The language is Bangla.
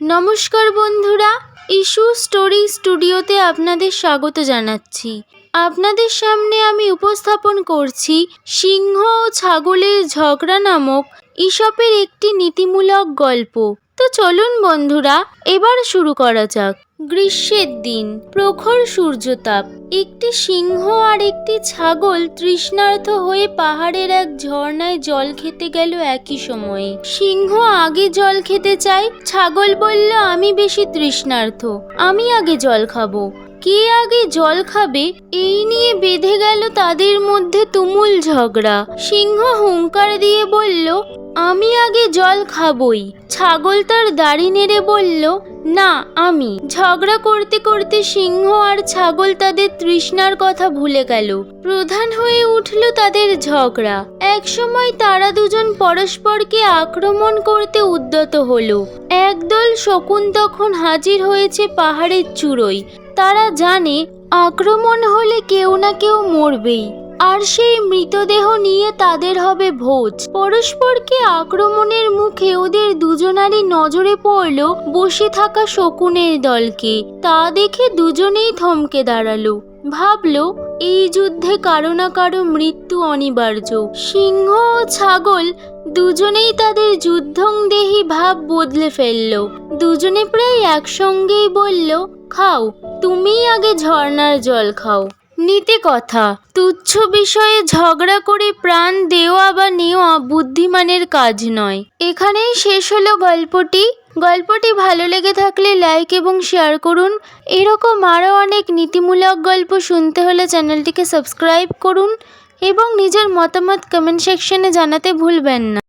নমস্কার বন্ধুরা, ইস্যু স্টোরি স্টুডিওতে আপনাদের স্বাগত জানাচ্ছি। আপনাদের সামনে আমি উপস্থাপন করছি সিংহ ও ছাগলের ঝগড়া নামক ঈশপের একটি নীতিমূলক গল্প। তো চলুন বন্ধুরা, এবার শুরু করা যাক। গ্রীষ্মের দিন, প্রখর সূর্যতাপ। একটি সিংহ আর একটি ছাগল তৃষ্ণার্ত হয়ে পাহাড়ের এক ঝর্ণায় জল খেতে গেল একই সময়ে। সিংহ আগে জল খেতে চায়, ছাগল বলল আমি বেশি তৃষ্ণার্ত, আমি আগে জল খাবো। কে আগে জল খাবে এই নিয়ে বেঁধে গেল তাদের মধ্যে তুমুল ঝগড়া। সিংহ হুংকার দিয়ে বলল আমি আগে জল খাবই। ছাগল তার দাড়ি নেড়ে বলল না আমি। ঝগড়া করতে করতে সিংহ আর ছাগল তাদের তৃষ্ণার কথা ভুলে গেল। প্রধান হয়ে উঠল তাদের ঝগড়া। একসময় তারা দুজন পরস্পরকে আক্রমণ করতে উদ্যত হলো। একদল শকুন তখন হাজির হয়েছে পাহাড়ের চূড়োয়। তারা জানে আক্রমণ হলে কেউ না কেউ মরবেই, আর সেই মৃতদেহ নিয়ে তাদের হবে ভোজ। পরস্পরকে আক্রমণের মুখে ওদের দুজনারই নজরে পড়ল বসে থাকা শকুনের দলকে। তা দেখে দুজনেই থমকে দাঁড়ালো। ভাবলো এই যুদ্ধে কারো না কারো মৃত্যু অনিবার্য। সিংহ ও ছাগল দুজনেই তাদের যুদ্ধংদেহী ভাব বদলে ফেলল। দুজনে প্রায় একসঙ্গেই বলল খাও, তুমিই আগে ঝর্ণার জল খাও। নীতি কথা, তুচ্ছ বিষয়ে ঝগড়া করে প্রাণ দেওয়া বা নেওয়া বুদ্ধিমানের কাজ নয়। এখানেই শেষ হলো গল্পটি ভালো লেগে থাকলে লাইক এবং শেয়ার করুন। এরকম আরও অনেক নীতিমূলক গল্প শুনতে হলে চ্যানেলটিকে সাবস্ক্রাইব করুন এবং নিজের মতামত কমেন্ট সেকশনে জানাতে ভুলবেন না।